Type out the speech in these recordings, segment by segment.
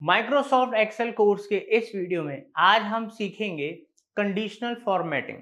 Microsoft Excel course के इस video में आज हम सीखेंगे कंडीशनल फॉर्मेटिंग।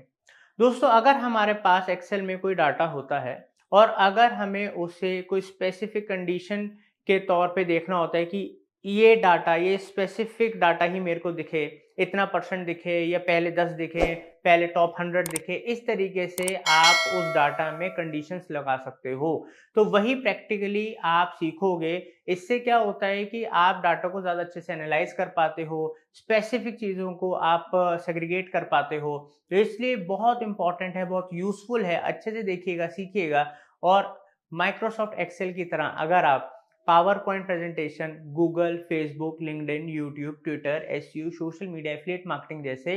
दोस्तों, अगर हमारे पास एक्सेल में कोई डाटा होता है और अगर हमें उसे कोई स्पेसिफिक कंडीशन के तौर पे देखना होता है कि ये डाटा, ये स्पेसिफिक डाटा ही मेरे को दिखे, इतना परसेंट दिखे या पहले 10 दिखे, पहले टॉप 100 दिखे, इस तरीके से आप उस डाटा में कंडीशंस लगा सकते हो। तो वही प्रैक्टिकली आप सीखोगे। इससे क्या होता है कि आप डाटा को ज़्यादा अच्छे से एनालाइज कर पाते हो, स्पेसिफिक चीज़ों को आप सेग्रीगेट कर पाते हो। तो इसलिए बहुत इंपॉर्टेंट है, बहुत यूज़फुल है। अच्छे से देखिएगा, सीखिएगा। और माइक्रोसॉफ्ट एक्सेल की तरह अगर आप power point presentation, Google, Facebook, LinkedIn, YouTube, Twitter, SEO, social media, affiliate marketing जैसे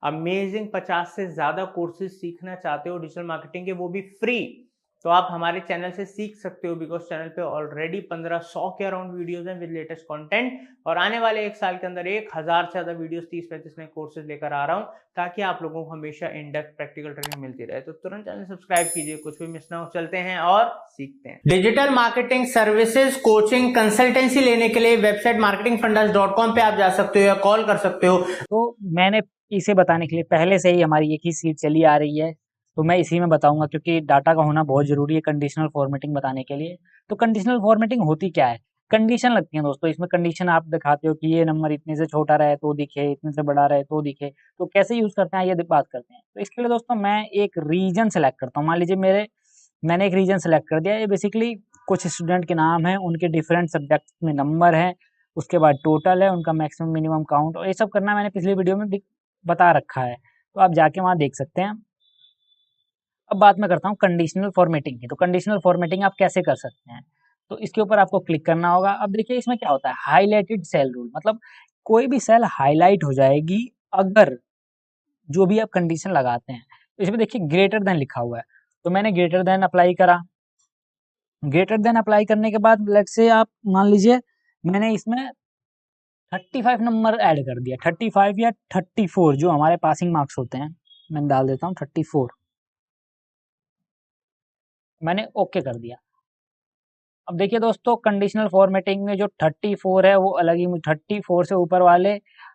अमेजिंग 50 से ज़्यादा कोर्सेज सीखना चाहते हो डिजिटल मार्केटिंग के, वो भी फ्री, तो आप हमारे चैनल से सीख सकते हो। बिकॉज चैनल पे ऑलरेडी 1500 के अराउंड वीडियोस हैं विद लेटेस्ट कंटेंट, और आने वाले एक साल के अंदर 1000 से ज्यादा वीडियोस, 30-35 नए कोर्सेज लेकर आ रहा हूं, ताकि आप लोगों को हमेशा इन डेप्थ प्रैक्टिकल ट्रेनिंग मिलती रहे। तो तुरंत चैनल सब्सक्राइब कीजिए, कुछ भी मिस ना हो। चलते हैं और सीखते हैं। Digital marketing services, coaching, consultancy लेने के लिए वेबसाइट marketingfundas.com पे आप जा सकते हो या कॉल कर सकते हो। तो मैंने इसे बताने के लिए पहले से ही हमारी एक ही सीट चली आ रही है, तो मैं इसी में बताऊंगा क्योंकि डाटा का होना बहुत ज़रूरी है कंडीशनल फॉर्मेटिंग बताने के लिए। तो कंडीशनल फॉर्मेटिंग होती क्या है? कंडीशन लगती है दोस्तों। इसमें कंडीशन आप दिखाते हो कि ये नंबर इतने से छोटा रहे तो दिखे, इतने से बड़ा रहे तो दिखे। तो कैसे यूज़ करते हैं ये बात करते हैं। तो इसके लिए दोस्तों मैं एक रीजन सेलेक्ट करता हूँ। मान लीजिए मैंने एक रीजन सेलेक्ट कर दिया। ये बेसिकली कुछ स्टूडेंट के नाम हैं, उनके डिफरेंट सब्जेक्ट में नंबर हैं, उसके बाद टोटल है, उनका मैक्सिमम मिनिमम काउंट, और ये सब करना मैंने पिछली वीडियो में बता रखा है, तो आप जाके वहाँ देख सकते हैं। अब बात मैं करता हूँ कंडीशनल फॉर्मेटिंग की। तो कंडीशनल फॉर्मेटिंग आप कैसे कर सकते हैं? तो इसके ऊपर आपको क्लिक करना होगा। अब देखिए इसमें क्या होता है, हाईलाइटेड सेल रूल, मतलब कोई भी सेल हाईलाइट हो जाएगी अगर जो भी आप कंडीशन लगाते हैं। तो इसमें देखिए ग्रेटर देन लिखा हुआ है, तो मैंने ग्रेटर देन अप्लाई करा। ग्रेटर देन अप्लाई करने के बाद लेट से आप मान लीजिए मैंने इसमें 35 नंबर ऐड कर दिया, 35 या 34 जो हमारे पासिंग मार्क्स होते हैं, मैं डाल देता हूँ 34। मैंने ओके कर दिया। अब देखिए दोस्तों कंडीशनल फॉर्मेटिंग में जो 34 है वो अलग ही, 34 से ऊपर वाले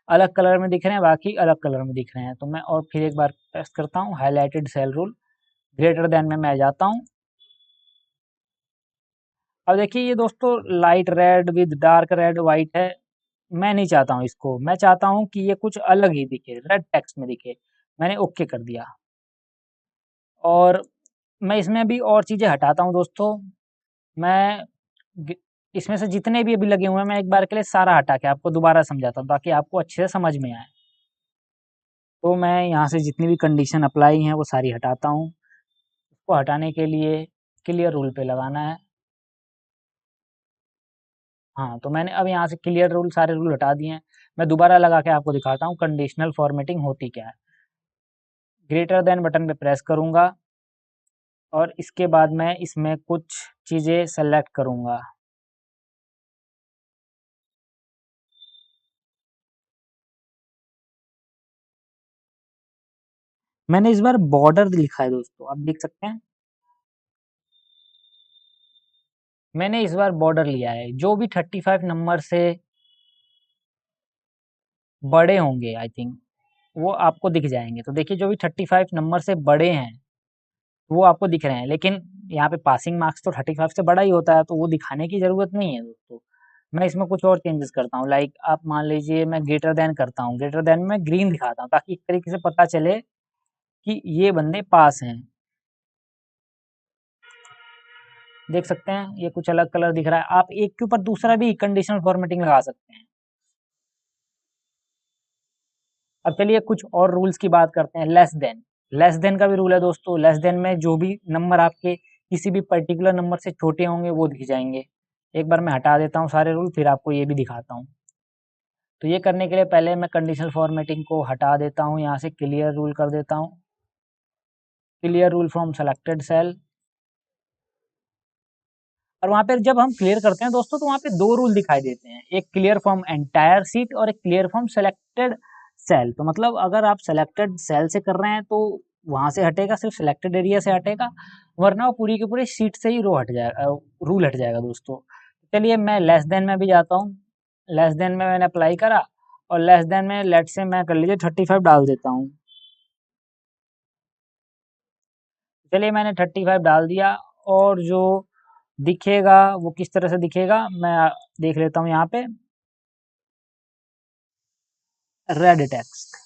अलग कलर में दिख रहे हैं, बाकी अलग कलर में दिख रहे हैं। तो मैं और फिर एक बार प्रेस करता हूँ highlighted cell rule, greater than में मैं जाता हूँ। अब देखिए ये दोस्तों light red with dark red white है, मैं नहीं चाहता हूँ इसको। मैं चाहता हूँ कि ये कुछ अलग ही दिखे, रेड टेक्स्ट में दिखे। मैंने ओके कर दिया। और मैं इसमें भी और चीज़ें हटाता हूँ दोस्तों। मैं इसमें से जितने भी अभी लगे हुए हैं मैं एक बार के लिए सारा हटा के आपको दोबारा समझाता हूँ ताकि आपको अच्छे से समझ में आए। तो मैं यहाँ से जितनी भी कंडीशन अप्लाई हैं वो सारी हटाता हूँ। उसको हटाने के लिए क्लियर रूल पे लगाना है। हाँ, तो मैंने अब यहाँ से क्लियर रूल, सारे रूल हटा दिए हैं। मैं दोबारा लगा के आपको दिखाता हूँ कंडीशनल फॉर्मेटिंग होती क्या है। ग्रेटर देन बटन पे प्रेस करूँगा और इसके बाद मैं इसमें कुछ चीज़ें सेलेक्ट करूँगा। मैंने इस बार बॉर्डर लिखा है दोस्तों, आप देख सकते हैं। मैंने इस बार बॉर्डर लिया है। जो भी 35 नंबर से बड़े होंगे आई थिंक वो आपको दिख जाएंगे। तो देखिए जो भी 35 नंबर से बड़े हैं वो आपको दिख रहे हैं, लेकिन यहाँ पे पासिंग मार्क्स तो 35 से बड़ा ही होता है, तो वो दिखाने की ज़रूरत नहीं है दोस्तों। मैं इसमें कुछ और चेंजेस करता हूँ, लाइक आप मान लीजिए मैं ग्रेटर देन करता हूँ। ग्रेटर देन में ग्रीन दिखाता हूँ ताकि एक तरीके से पता चले कि ये बंदे पास हैं। देख सकते हैं ये कुछ अलग कलर दिख रहा है। आप एक के ऊपर दूसरा भी कंडीशनल फॉर्मेटिंग लगा सकते हैं। अब चलिए कुछ और रूल्स की बात करते हैं। लेस देन का भी रूल है दोस्तों। लेस देन में जो भी नंबर आपके किसी भी पर्टिकुलर नंबर से छोटे होंगे वो दिख जाएंगे। एक बार मैं हटा देता हूँ सारे रूल, फिर आपको ये भी दिखाता हूँ। तो ये करने के लिए पहले मैं कंडीशनल फॉर्मेटिंग को हटा देता हूँ, यहाँ से क्लियर रूल कर देता हूँ, clear rule from selected cell. और वहाँ पे जब हम क्लियर करते हैं दोस्तों तो वहाँ पे दो रूल दिखाई देते हैं, एक क्लियर फ्रॉम एंटायर सीट और एक क्लियर फ्रॉम सेलेक्टेड सेल। तो मतलब अगर आप सेलेक्टेड सेल से कर रहे हैं तो वहां से हटेगा, सिर्फ सिलेक्टेड एरिया से हटेगा, वरना वो पूरी की पूरी सीट से ही रो हट जाएगा, रूल हट जाएगा दोस्तों। चलिए मैं लेस देन में भी जाता हूँ। लेस देन में मैंने अप्लाई करा और लेस देन में लेट से मैं कर लीजिए 35 डाल देता हूँ। चलिए मैंने 35 डाल दिया और जो दिखेगा वो किस तरह से दिखेगा मैं देख लेता हूँ यहाँ पे, रेड टेक्स्ट।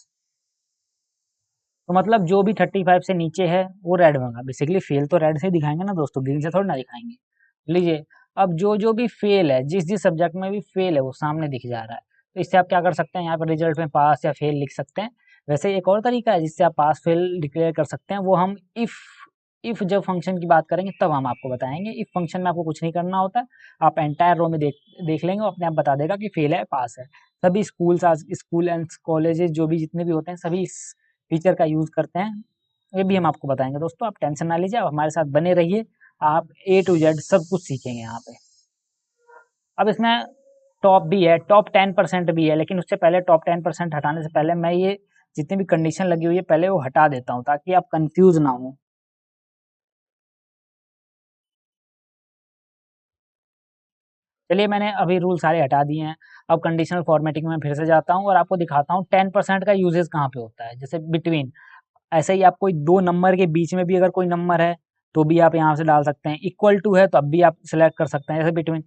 तो मतलब जो भी 35 से नीचे है वो रेड होगा। बेसिकली फेल तो रेड से ही दिखाएंगे ना दोस्तों, ग्रीन से थोड़ी ना दिखाएंगे। लीजिए अब जो जो भी फेल है, जिस जिस सब्जेक्ट में भी फेल है वो सामने दिख जा रहा है। तो इससे आप क्या कर सकते हैं, यहाँ पर रिजल्ट में पास या फेल लिख सकते हैं। वैसे एक और तरीका है जिससे आप पास फेल डिक्लेयर कर सकते हैं, वो हम इफ जब फंक्शन की बात करेंगे तब हम आपको बताएंगे। इफ फंक्शन में आपको कुछ नहीं करना होता, आप एंटायर रो में देख लेंगे, वो अपने आप बता देगा कि फेल है पास है। सभी स्कूल एंड कॉलेजेस जो भी जितने भी होते हैं सभी इस फीचर का यूज करते हैं। ये भी हम आपको बताएंगे दोस्तों, आप टेंशन ना लीजिए, आप हमारे साथ बने रहिए, आप ए टू जेड सब कुछ सीखेंगे यहाँ पे। अब इसमें टॉप भी है, टॉप 10% भी है, लेकिन उससे पहले टॉप 10% हटाने से पहले मैं ये जितनी भी कंडीशन लगी हुई है पहले वो हटा देता हूँ ताकि आप कंफ्यूज ना हो। चलिए मैंने अभी रूल सारे हटा दिए हैं। अब कंडीशनल फॉर्मेटिंग में फिर से जाता हूँ और आपको दिखाता हूँ 10% का यूजेस कहाँ पे होता है। जैसे बिटवीन, ऐसे ही आप कोई दो नंबर के बीच में भी अगर कोई नंबर है तो भी आप यहाँ से डाल सकते हैं। इक्वल टू है तो अब भी आप सिलेक्ट कर सकते हैं। जैसे बिटवीन,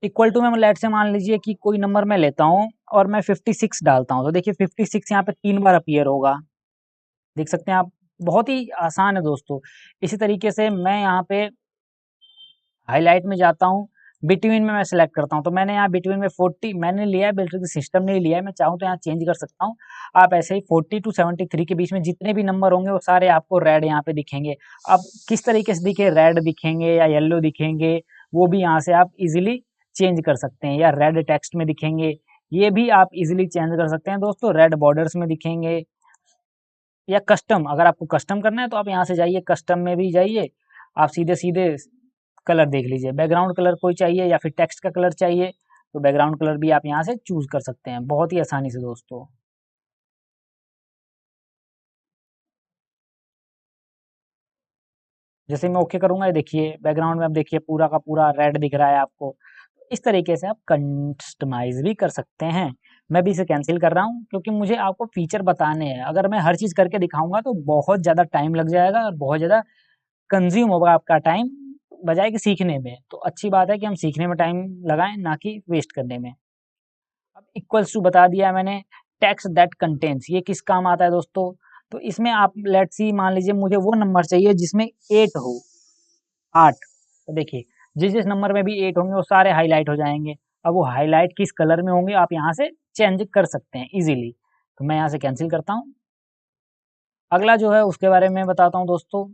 इक्वल टू में लेट से मान लीजिए कि कोई नंबर मैं लेता हूँ और मैं 56 डालता हूँ, तो देखिए 56 यहाँ पे 3 बार अपीयर होगा, देख सकते हैं आप। बहुत ही आसान है दोस्तों। इसी तरीके से मैं यहाँ पे हाईलाइट में जाता हूँ, बिटवीन में मैं सेलेक्ट करता हूँ, तो मैंने यहाँ बिटवीन में 40 मैंने लिया है, बिल्कुल सिस्टम ने लिया है, मैं चाहूँ तो यहाँ चेंज कर सकता हूँ। आप ऐसे ही 40 टू 73 के बीच में जितने भी नंबर होंगे वो सारे आपको रेड यहाँ पे दिखेंगे। अब किस तरीके से दिखे, रेड दिखेंगे या येलो दिखेंगे, वो भी यहाँ से आप इजीली चेंज कर सकते हैं। या रेड टेक्स्ट में दिखेंगे, ये भी आप इजीली चेंज कर सकते हैं दोस्तों। रेड बॉर्डर्स में दिखेंगे या कस्टम, अगर आपको कस्टम करना है तो आप यहाँ से जाइए, कस्टम में भी जाइए, आप सीधे सीधे कलर देख लीजिए। बैकग्राउंड कलर कोई चाहिए या फिर टेक्स्ट का कलर चाहिए तो बैकग्राउंड कलर भी आप यहाँ से चूज कर सकते हैं बहुत ही आसानी से दोस्तों। जैसे मैं ओके करूंगा, ये देखिए बैकग्राउंड में अब देखिए पूरा का पूरा रेड दिख रहा है आपको। इस तरीके से आप कस्टमाइज भी कर सकते हैं। मैं भी इसे कैंसिल कर रहा हूँ क्योंकि मुझे आपको फीचर बताने हैं। अगर मैं हर चीज करके दिखाऊंगा तो बहुत ज्यादा टाइम लग जाएगा और बहुत ज्यादा कंज्यूम होगा आपका टाइम, बजाय कि सीखने में। तो अच्छी बात है कि हम सीखने में टाइम लगाएं, ना कि वेस्ट करने में। अब इक्वल्स टू बता दिया मैंने। टेक्स्ट दैट कंटेन्स, ये किस काम आता है दोस्तों, तो इसमें आप लेट्स सी मान लीजिए मुझे वो नंबर चाहिए जिसमें 8 हो, 8। तो देखिए जिस जिस नंबर में भी 8 होंगे वो सारे हाईलाइट हो जाएंगे। अब वो हाईलाइट किस कलर में होंगे आप यहाँ से चेंज कर सकते हैं इजीली। तो मैं यहाँ से कैंसिल करता हूँ। अगला जो है उसके बारे में बताता हूँ दोस्तों,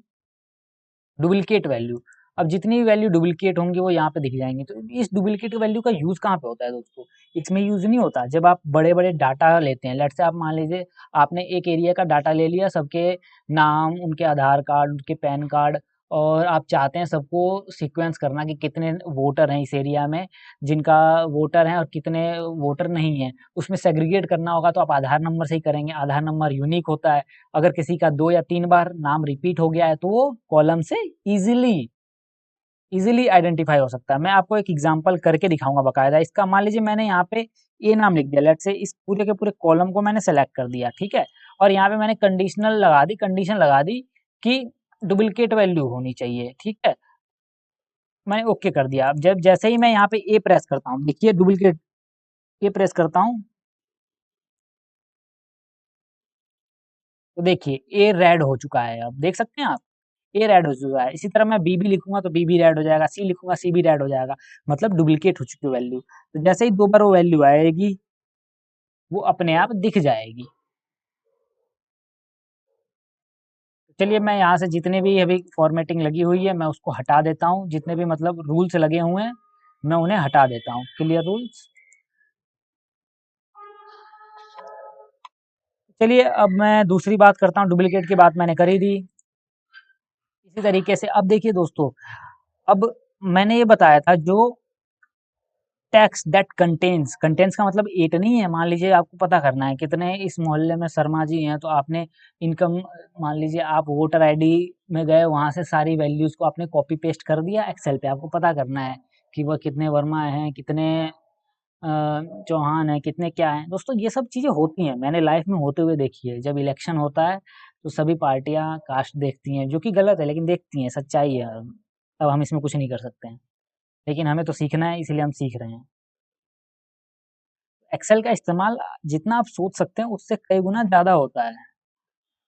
डुप्लीकेट वैल्यू। अब जितनी भी वैल्यू डुप्लीकेट होंगी वो यहाँ पे दिख जाएंगी। तो इस डुप्लीकेट वैल्यू का यूज कहाँ पे होता है दोस्तों, इसमें यूज नहीं होता जब आप बड़े बड़े डाटा लेते हैं। लेट से आप मान लीजिए आपने एक एरिया का डाटा ले लिया, सबके नाम, उनके आधार कार्ड, उनके पैन कार्ड, और आप चाहते हैं सबको सीक्वेंस करना कि कितने वोटर हैं इस एरिया में, जिनका वोटर हैं और कितने वोटर नहीं हैं, उसमें सेग्रीगेट करना होगा तो आप आधार नंबर से ही करेंगे। आधार नंबर यूनिक होता है। अगर किसी का 2 या 3 बार नाम रिपीट हो गया है तो वो कॉलम से इजीली इजीली आइडेंटिफाई हो सकता है। मैं आपको एक एग्जांपल करके दिखाऊंगा बकायदा इसका। मान लीजिए मैंने यहाँ पे ए नाम लिख दिया, लेट से इस पूरे के पूरे कॉलम को मैंने सेलेक्ट कर दिया, ठीक है। और यहाँ पे मैंने कंडीशन लगा दी कि डुप्लीकेट वैल्यू होनी चाहिए, ठीक है। मैंने ओके कर दिया। अब जब जैसे ही मैं यहाँ पे ए प्रेस करता हूँ, देखिए डुप्लीकेट, ए प्रेस करता हूँ तो देखिए ए रेड हो चुका है। अब देख सकते हैं आप, ए रेड हो चुका है। इसी तरह मैं बी भी लिखूंगा तो बी भी रेड हो जाएगा, सी लिखूंगा सी भी रेड हो जाएगा। मतलब डुप्लीकेट हो चुकी है वैल्यू। तो जैसे ही 2 बार वो वैल्यू आएगी वो अपने आप दिख जाएगी। चलिए मैं यहाँ से जितने भी अभी फॉर्मेटिंग लगी हुई है मैं उसको हटा देता हूँ। जितने भी मतलब रूल्स लगे हुए हैं मैं उन्हें हटा देता हूँ। Clear rules. चलिए अब मैं दूसरी बात करता हूँ। डुप्लीकेट की बात मैंने कर ही दी। इसी तरीके से अब देखिए दोस्तों, अब मैंने ये बताया था जो टैक्स दैट कंटेन्स, कंटेन्स का मतलब 8 नहीं है। मान लीजिए आपको पता करना है कितने इस मोहल्ले में शर्मा जी हैं, तो आपने इनकम, मान लीजिए आप वोटर आईडी में गए, वहां से सारी वैल्यूज को आपने कॉपी पेस्ट कर दिया एक्सेल पे। आपको पता करना है कि वह कितने वर्मा हैं, कितने चौहान है, कितने क्या हैं दोस्तों, ये सब चीज़ें होती हैं, मैंने लाइफ में होते हुए देखी है। जब इलेक्शन होता है तो सभी पार्टियां कास्ट देखती हैं, जो कि गलत है लेकिन देखती हैं, सच्चाई है। अब हम इसमें कुछ नहीं कर सकते हैं, लेकिन हमें तो सीखना है, इसलिए हम सीख रहे हैं। एक्सेल का इस्तेमाल जितना आप सोच सकते हैं उससे कई गुना ज़्यादा होता है,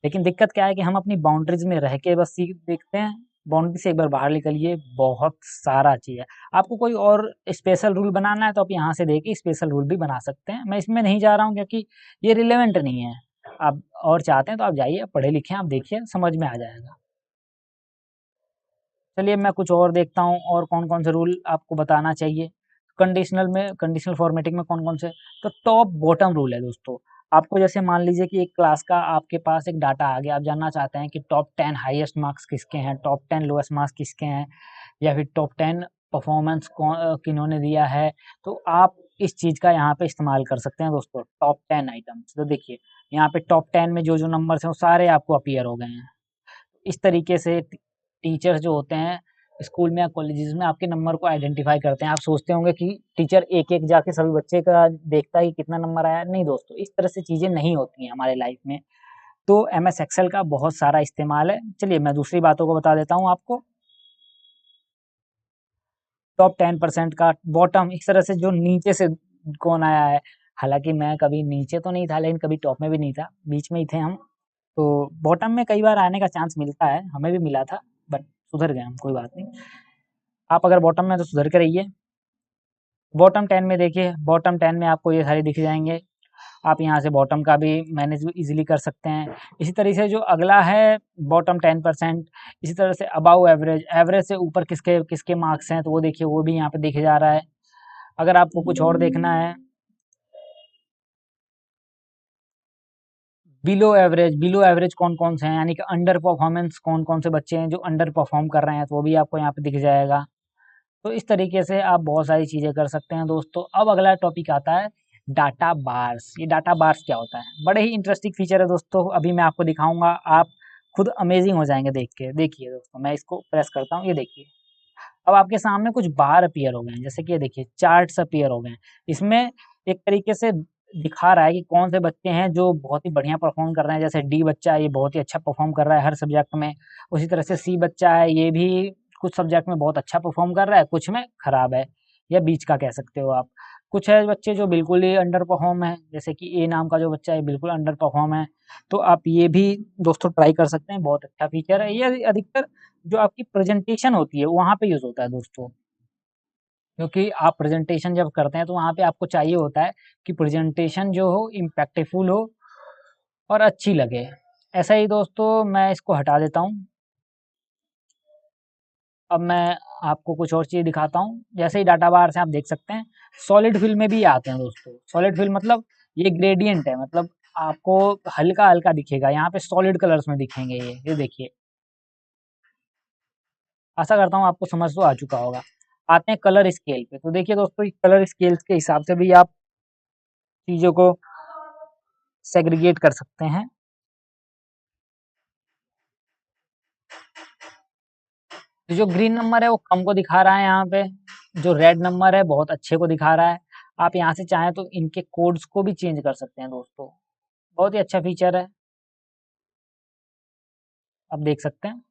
लेकिन दिक्कत क्या है कि हम अपनी बाउंड्रीज में रह के बस सीख देखते हैं। बाउंड्री से एक बार बाहर निकलिए, बहुत सारा चीज़ है। आपको कोई और स्पेशल रूल बनाना है तो आप यहाँ से देके स्पेशल रूल भी बना सकते हैं। मैं इसमें नहीं जा रहा हूँ क्योंकि ये रिलेवेंट नहीं है। आप और चाहते हैं तो आप जाइए, पढ़े लिखे, आप देखिए, समझ में आ जाएगा। चलिए मैं कुछ और देखता हूँ और कौन कौन से रूल आपको बताना चाहिए। कंडीशनल फॉर्मेटिंग में कौन कौन से, तो टॉप बॉटम रूल है दोस्तों। आपको जैसे मान लीजिए कि एक क्लास का आपके पास एक डाटा आ गया, आप जानना चाहते हैं कि टॉप 10 हाईएस्ट मार्क्स किसके हैं, टॉप 10 लोएस्ट मार्क्स किसके हैं, या फिर टॉप 10 परफॉर्मेंस किन्होंने दिया है, तो आप इस चीज़ का यहाँ पे इस्तेमाल कर सकते हैं दोस्तों। टॉप 10 आइटम्स, तो देखिए यहाँ पे टॉप 10 में जो जो नंबर्स हैं वो सारे आपको अपीयर हो गए हैं। इस तरीके से टीचर्स जो होते हैं स्कूल में या कॉलेजेस में आपके नंबर को आइडेंटिफाई करते हैं। आप सोचते होंगे कि टीचर एक एक जाके सभी बच्चे का देखता है कि कितना नंबर आया, नहीं दोस्तों, इस तरह से चीज़ें नहीं होती हैं हमारे लाइफ में। तो एम एस एक्सेल का बहुत सारा इस्तेमाल है। चलिए मैं दूसरी बातों को बता देता हूँ आपको। टॉप 10% का बॉटम, इस तरह से जो नीचे से कौन आया है, हालांकि मैं कभी नीचे तो नहीं था लेकिन कभी टॉप में भी नहीं था, बीच में ही थे हम। तो बॉटम में कई बार आने का चांस मिलता है, हमें भी मिला था, बट सुधर गए हम, कोई बात नहीं। आप अगर बॉटम में तो सुधर के रहिए। बॉटम 10 में देखिए, बॉटम 10 में आपको ये सारे दिख जाएंगे। आप यहाँ से बॉटम का भी मैनेज इजीली कर सकते हैं। इसी तरह से जो अगला है बॉटम 10%, इसी तरह से अबाउ एवरेज, एवरेज से ऊपर किसके किसके मार्क्स हैं, तो वो देखिए, वो भी यहाँ पे दिखे जा रहा है। अगर आपको कुछ और देखना है, बिलो एवरेज कौन कौन से हैं, यानी कि अंडर परफॉर्मेंस कौन कौन से बच्चे हैं जो अंडर परफॉर्म कर रहे हैं, तो वो भी आपको यहाँ पे दिख जाएगा। तो इस तरीके से आप बहुत सारी चीज़ें कर सकते हैं दोस्तों। अब अगला टॉपिक आता है डाटा बार्स। ये डाटा बार्स क्या होता है, बड़े ही इंटरेस्टिंग फीचर है दोस्तों, अभी मैं आपको दिखाऊंगा, आप खुद अमेजिंग हो जाएंगे देख के। देखिए दोस्तों, मैं इसको प्रेस करता हूँ, ये देखिए, अब आपके सामने कुछ बार अपीयर हो गए हैं, जैसे कि ये देखिए चार्ट्स अपीयर हो गए हैं। इसमें एक तरीके से दिखा रहा है कि कौन से बच्चे हैं जो बहुत ही बढ़िया परफॉर्म कर रहे हैं। जैसे डी बच्चा है, ये बहुत ही अच्छा परफॉर्म कर रहा है हर सब्जेक्ट में। उसी तरह से सी बच्चा है, ये भी कुछ सब्जेक्ट में बहुत अच्छा परफॉर्म कर रहा है, कुछ में खराब है, या बीच का कह सकते हो आप। कुछ है बच्चे जो बिल्कुल ही अंडर परफॉर्म है, जैसे कि ए नाम का जो बच्चा है बिल्कुल अंडर परफॉर्म है। तो आप ये भी दोस्तों ट्राई कर सकते हैं, बहुत अच्छा फीचर है ये। अधिकतर जो आपकी प्रेजेंटेशन होती है वहाँ पे यूज़ होता है दोस्तों, क्योंकि आप प्रेजेंटेशन जब करते हैं तो वहाँ पे आपको चाहिए होता है कि प्रेजेंटेशन जो हो इम्पैक्टफुल हो और अच्छी लगे। ऐसा ही दोस्तों, मैं इसको हटा देता हूँ। अब मैं आपको कुछ और चीज़ दिखाता हूँ। जैसे ही डाटा बार से आप देख सकते हैं, सॉलिड फिल में भी आते हैं दोस्तों। सॉलिड फिल मतलब ये ग्रेडियंट है, मतलब आपको हल्का हल्का दिखेगा, यहाँ पे सॉलिड कलर्स में दिखेंगे ये देखिए। आशा करता हूँ आपको समझ तो आ चुका होगा। आते हैं कलर स्केल पे, तो देखिए दोस्तों, कलर स्केल्स के हिसाब से भी आप चीज़ों को सेग्रीगेट कर सकते हैं। तो जो ग्रीन नंबर है वो कम को दिखा रहा है यहाँ पे, जो रेड नंबर है बहुत अच्छे को दिखा रहा है। आप यहाँ से चाहें तो इनके कोड्स को भी चेंज कर सकते हैं दोस्तों, बहुत ही अच्छा फीचर है, आप देख सकते हैं।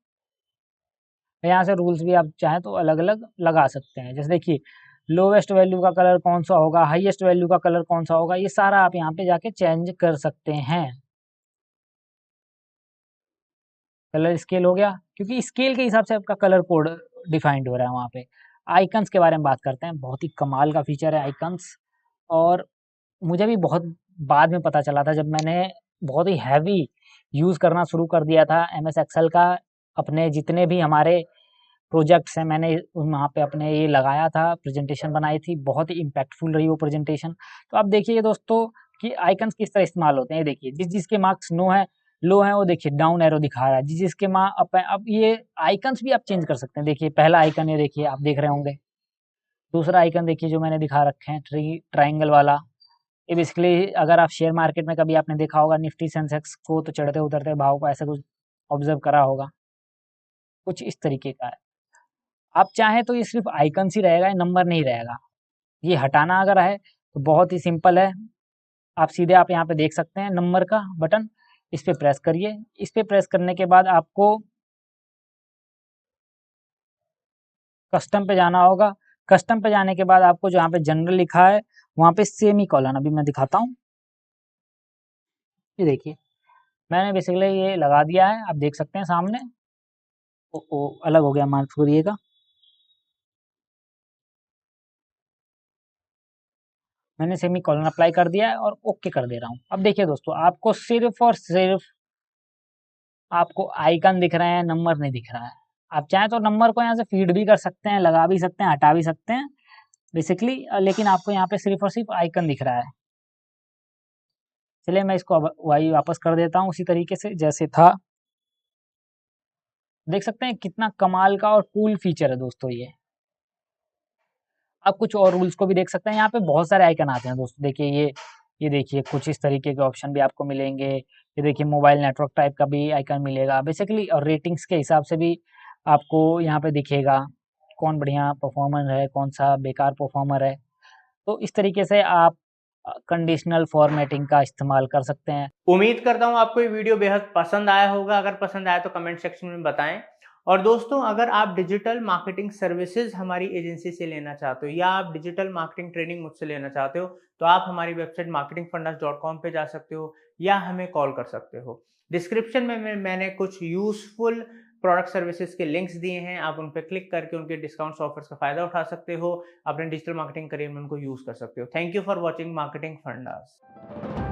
यहाँ से रूल्स भी आप चाहें तो अलग अलग लगा सकते हैं। जैसे देखिए, लोवेस्ट वैल्यू का कलर कौन सा होगा, हाईएस्ट वैल्यू का कलर कौन सा होगा, ये सारा आप यहाँ पे जाके चेंज कर सकते हैं। कलर स्केल हो गया, क्योंकि स्केल के हिसाब से आपका कलर कोड डिफाइंड हो रहा है वहाँ पे। आइकन्स के बारे में बात करते हैं, बहुत ही कमाल का फीचर है आइकन्स। और मुझे भी बहुत बाद में पता चला था, जब मैंने बहुत ही हैवी यूज़ करना शुरू कर दिया था एम एस एक्सेल का। अपने जितने भी हमारे प्रोजेक्ट्स हैं, मैंने वहाँ पे अपने ये लगाया था, प्रेजेंटेशन बनाई थी, बहुत ही इम्पैक्टफुल रही वो प्रेजेंटेशन। तो आप देखिए दोस्तों कि आइकन्स किस तरह इस्तेमाल होते हैं। ये देखिए, जिस जिसके मार्क्स लो है वो देखिए डाउन एरो दिखा रहा है, जिस जिसके अब ये आइकन्स भी आप चेंज कर सकते हैं। देखिए पहला आइकन ये देखिए, आप देख रहे होंगे। दूसरा आइकन देखिए जो मैंने दिखा रखे हैं, ट्राइंगल वाला, ये बेसिकली अगर आप शेयर मार्केट में कभी आपने देखा होगा निफ्टी सेंसेक्स को, तो चढ़ते उतरते भाव को ऐसा कुछ ऑब्जर्व करा होगा, कुछ इस तरीके का है। आप चाहें तो ये सिर्फ आइकन्स ही रहेगा, ये नंबर नहीं रहेगा। ये हटाना अगर है तो बहुत ही सिंपल है। आप सीधे आप यहाँ पे देख सकते हैं नंबर का बटन, इस पे प्रेस करिए। इस पे प्रेस करने के बाद आपको कस्टम पे जाना होगा। कस्टम पे जाने के बाद आपको जो यहाँ पे जनरल लिखा है वहाँ पे सेमी कॉलन, अभी मैं दिखाता हूँ। ये देखिए मैंने बेसिकली ये लगा दिया है, आप देख सकते हैं सामने। ओ अलग हो गया, माफ करिएगा। मैंने सेमी कॉलन अप्लाई कर दिया है और ओके कर दे रहा हूँ। अब देखिए दोस्तों, आपको सिर्फ और सिर्फ आपको आइकन दिख रहे हैं, नंबर नहीं दिख रहा है। आप चाहें तो नंबर को यहाँ से फीड भी कर सकते हैं, लगा भी सकते हैं, हटा भी सकते हैं बेसिकली, लेकिन आपको यहाँ पे सिर्फ और सिर्फ आइकन दिख रहा है। चलिए मैं इसको वही वापस कर देता हूँ उसी तरीके से जैसे था। देख सकते हैं कितना कमाल का और कूल फीचर है दोस्तों ये। आप कुछ और रूल्स को भी देख सकते हैं। यहाँ पे बहुत सारे आइकन आते हैं दोस्तों, देखिए ये देखिए कुछ इस तरीके के ऑप्शन भी आपको मिलेंगे। ये देखिए मोबाइल नेटवर्क टाइप का भी आइकन मिलेगा बेसिकली, और रेटिंग्स के हिसाब से भी आपको यहाँ पे दिखेगा कौन बढ़िया परफॉर्मर है, कौन सा बेकार परफॉर्मर है। तो इस तरीके से आप कंडीशनल फॉर्मेटिंग का इस्तेमाल कर सकते हैं। उम्मीद करता हूँ आपको ये वीडियो बेहद पसंद आया होगा। अगर पसंद आया तो कमेंट सेक्शन में बताएं। और दोस्तों, अगर आप डिजिटल मार्केटिंग सर्विसेज हमारी एजेंसी से लेना चाहते हो या आप डिजिटल मार्केटिंग ट्रेनिंग मुझसे लेना चाहते हो तो आप हमारी वेबसाइट marketingfundas.com पे जा सकते हो या हमें कॉल कर सकते हो। डिस्क्रिप्शन में मैंने कुछ यूजफुल प्रोडक्ट सर्विसेज के लिंक्स दिए हैं, आप उन पर क्लिक करके उनके डिस्काउंट्स ऑफर्स का फायदा उठा सकते हो, अपने डिजिटल मार्केटिंग करियर में उनको यूज कर सकते हो। Thank you for watching marketing fundas.